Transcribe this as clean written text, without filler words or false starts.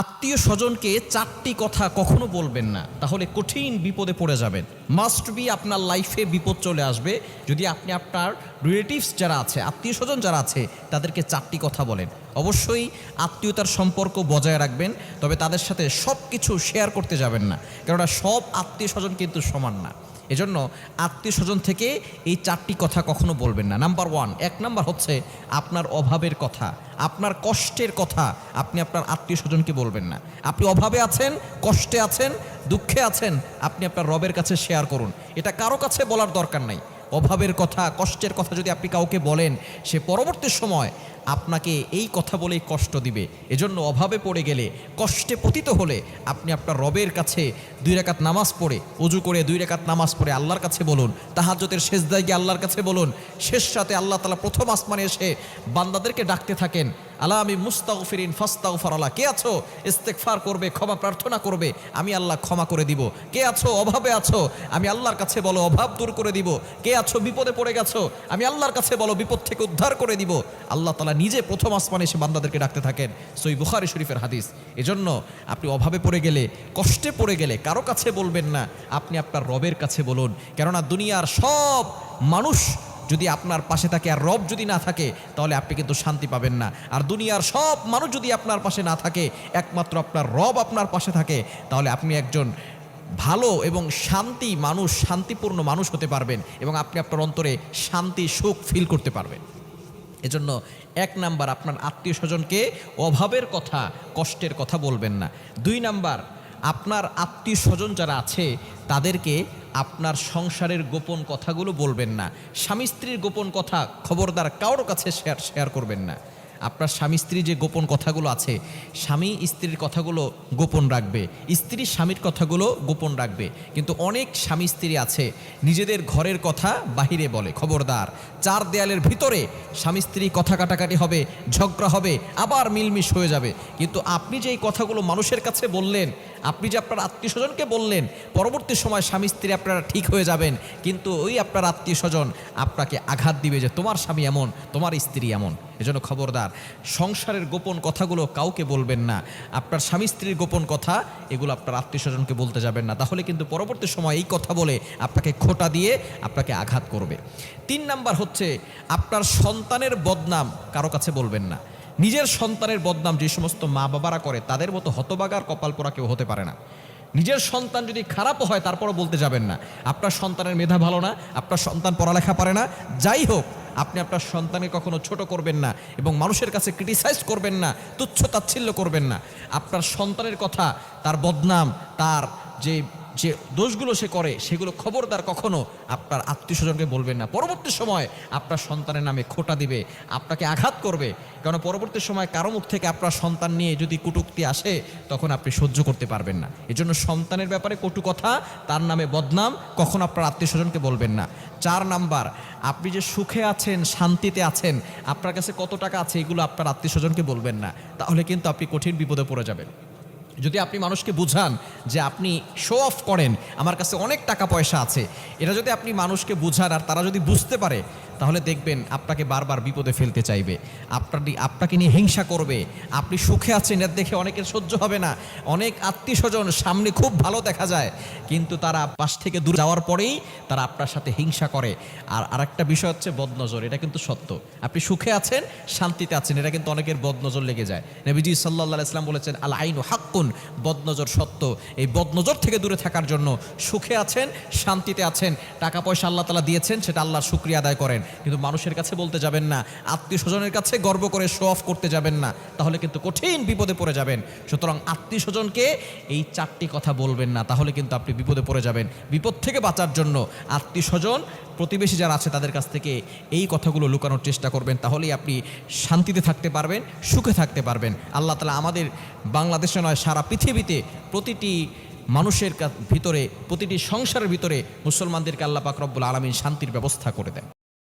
আত্মীয় স্বজনকে চারটি কথা কখনো বলবেন না, তাহলে কঠিন বিপদে পড়ে যাবেন। মাস্ট বি আপনার লাইফে বিপদ চলে আসবে যদি আপনি আপনার রিলেটিভস যারা আছে, আত্মীয় স্বজন যারা আছে, তাদেরকে চারটি কথা বলেন। অবশ্যই আত্মীয়তার সম্পর্ক বজায় রাখবেন, তবে তাদের সাথে সব কিছু শেয়ার করতে যাবেন না, কেননা সব আত্মীয় স্বজন কিন্তু সমান না। এজন্য আত্মীয় স্বজন থেকে এই চারটি কথা কখনো বলবেন না। নাম্বার ওয়ান, এক নাম্বার হচ্ছে আপনার অভাবের কথা, আপনার কষ্টের কথা আপনি আপনার আত্মীয় স্বজনকে বলবেন না। আপনি অভাবে আছেন, কষ্টে আছেন, দুঃখে আছেন, আপনি আপনার রবের কাছে শেয়ার করুন। এটা কারো কাছে বলার দরকার নাই। অভাবের কথা, কষ্টের কথা যদি আপনি কাউকে বলেন, সে পরবর্তী সময় আপনাকে এই কথা বলেই কষ্ট দিবে। এজন্য অভাবে পড়ে গেলে, কষ্টে পতিত হলে আপনি আপনার রবের কাছে 2 রাকাত নামাজ পড়ে, ওযু করে 2 রাকাত নামাজ পড়ে আল্লাহর কাছে বলুন। তাহাজ্জুদের সেজদায় গিয়ে আল্লাহর কাছে বলুন। শেষ রাতে আল্লাহ তাআলা প্রথম আসমানে এসে বান্দাদেরকে ডাকতে থাকেন, আলা আমি মুস্তাগফিরিন ফাস্তাগফিরুল্লাহ। কে আছো ইস্তেগফার করবে, ক্ষমা প্রার্থনা করবে, আমি আল্লাহ ক্ষমা করে দিব। কে আছো অভাবে আছো, আমি আল্লাহর কাছে বলো, অভাব দূর করে দিব। কে আছো বিপদে পড়ে গেছো, আমি আল্লাহর কাছে বলো, বিপদ থেকে উদ্ধার করে দিব। আল্লাহ তাআলা নিজে প্রথম আসমানে এসে বান্দাদেরকে ডাকতে থাকেন। সহিহ বুখারী শরীফের হাদিস। এজন্য আপনি অভাবে পড়ে গেলে, কষ্টে পড়ে গেলে কারো কাছে বলবেন না, আপনি আপনার রবের কাছে বলুন। কেননা দুনিয়ার সব মানুষ যদি আপনার পাশে থাকে আর রব যদি না থাকে, তাহলে আপনি কিন্তু শান্তি পাবেন না। আর দুনিয়ার সব মানুষ যদি আপনার পাশে না থাকে, একমাত্র আপনার রব আপনার পাশে থাকে, তাহলে আপনি একজন ভালো এবং শান্তি মানুষ, শান্তিপূর্ণ মানুষ হতে পারবেন এবং আপনি আপনার অন্তরে শান্তি, সুখ ফিল করতে পারবেন। এজন্য 1 নাম্বার, আপনার আত্মীয় স্বজনকে অভাবের কথা, কষ্টের কথা বলবেন না। 2 নাম্বার, আপনার আত্মীয় স্বজন যারা আছে তাদেরকে আপনার সংসারের গোপন কথাগুলো বলবেন না। স্বামী স্ত্রীর গোপন কথা খবরদার কারোর কাছে শেয়ার করবেন না। আপনার স্বামী স্ত্রী যে গোপন কথাগুলো আছে, স্বামী স্ত্রীর কথাগুলো গোপন রাখবে, স্ত্রী স্বামীর কথাগুলো গোপন রাখবে। কিন্তু অনেক স্বামী স্ত্রী আছে নিজেদের ঘরের কথা বাহিরে বলে। খবরদার, 4 দেয়ালের ভিতরে স্বামী স্ত্রী কথা কাটাকাটি হবে, ঝগড়া হবে, আবার মিলমিশ হয়ে যাবে। কিন্তু আপনি যে এই কথাগুলো মানুষের কাছে বললেন, আপনি যে আপনার আত্মীয় স্বজনকে বললেন, পরবর্তী সময় স্বামী স্ত্রী আপনারা ঠিক হয়ে যাবেন, কিন্তু ওই আপনার আত্মীয় স্বজন আপনাকে আঘাত দিবে যে তোমার স্বামী এমন, তোমার স্ত্রী এমন। এজন্য খবরদার, সংসারের গোপন কথাগুলো কাউকে বলবেন না। আপনার স্বামী স্ত্রীর গোপন কথা এগুলো আপনার আত্মীয় স্বজনকে বলতে যাবেন না, তাহলে কিন্তু পরবর্তী সময় এই কথা বলে আপনাকে খোঁটা দিয়ে আপনাকে আঘাত করবে। 3 নাম্বার হচ্ছে আপনার সন্তানের বদনাম কারো কাছে বলবেন না। নিজের সন্তানের বদনাম যে সমস্ত মা বাবারা করে, তাদের মতো হতবাগার কপাল পোড়া কেউ হতে পারে না। নিজের সন্তান যদি খারাপও হয় তারপরও বলতে যাবেন না। আপনার সন্তানের মেধা ভালো না, আপনার সন্তান পড়ালেখা পারে না, যাই হোক, আপনি আপনার সন্তানকে কখনো ছোট করবেন না এবং মানুষের কাছে ক্রিটিসাইজ করবেন না, তুচ্ছ তাচ্ছিল্য করবেন না। আপনার সন্তানের কথা, তার বদনাম, তার যে যে দোষগুলো সে করে, সেগুলো খবরদার কখনো আপনার আত্মীয় স্বজনকে বলবেন না। পরবর্তী সময় আপনার সন্তানের নামে খোঁটা দিবে, আপনাকে আঘাত করবে। কারণ পরবর্তী সময় কারো মুখ থেকে আপনার সন্তান নিয়ে যদি কটূক্তি আসে, তখন আপনি সহ্য করতে পারবেন না। এজন্য সন্তানের ব্যাপারে কটু কথা, তার নামে বদনাম কখনো আপনার আত্মীয় স্বজনকে বলবেন না। 4 নাম্বার, আপনি যে সুখে আছেন, শান্তিতে আছেন, আপনার কাছে কত টাকা আছে, এগুলো আপনার আত্মীয় স্বজনকে বলবেন না, তাহলে কিন্তু আপনি কঠিন বিপদে পড়ে যাবেন। যদি আপনি মানুষকে বুঝান যে আপনি শো অফ করেন, আমার কাছে অনেক টাকা পয়সা আছে, এটা যদি আপনি মানুষকে বুঝান আর তারা যদি বুঝতে পারে, তাহলে দেখবেন আপনাকে বারবার বিপদে ফেলতে চাইবে, আপনাকে নিয়ে হিংসা করবে। আপনি সুখে আছেন, এর দেখে অনেকের সহ্য হবে না। অনেক আত্মীয় স্বজন সামনে খুব ভালো দেখা যায়, কিন্তু তারা পাশ থেকে দূরে যাওয়ার পরেই তারা আপনার সাথে হিংসা করে। আর আরেকটা বিষয় হচ্ছে বদনজর। এটা কিন্তু সত্য। আপনি সুখে আছেন, শান্তিতে আছেন, এটা কিন্তু অনেকের বদনজর লেগে যায়। নবীজি সাল্লাল্লাহু আলাইহি ওয়াসাল্লাম বলেছেন, আল আইনু হাক্কুন, বদনজর সত্য। এই বদনজর থেকে দূরে থাকার জন্য সুখে আছেন, শান্তিতে আছেন, টাকা পয়সা আল্লাহ তাআলা দিয়েছেন, সেটা আল্লাহর শুকরিয়া আদায় করেন, কিন্তু মানুষের কাছে বলতে যাবেন না, আত্মীয় স্বজনের কাছে গর্ব করে শো অফ করতে যাবেন না, তাহলে কিন্তু কঠিন বিপদে পড়ে যাবেন। সুতরাং আত্মীয় স্বজনকে এই 4টি কথা বলবেন না, তাহলে কিন্তু আপনি বিপদে পড়ে যাবেন। বিপদ থেকে বাঁচার জন্য আত্মীয় স্বজন, প্রতিবেশী যারা আছে তাদের কাছ থেকে এই কথাগুলো লুকানোর চেষ্টা করবেন, তাহলেই আপনি শান্তিতে থাকতে পারবেন, সুখে থাকতে পারবেন। আল্লাহ তাআলা আমাদের বাংলাদেশে নয়, সারা পৃথিবীতে প্রতিটি মানুষের ভিতরে, প্রতিটি সংসারের ভিতরে মুসলমানদেরকে আল্লাহ পাক রব্বুল আলামিন শান্তির ব্যবস্থা করে দেন।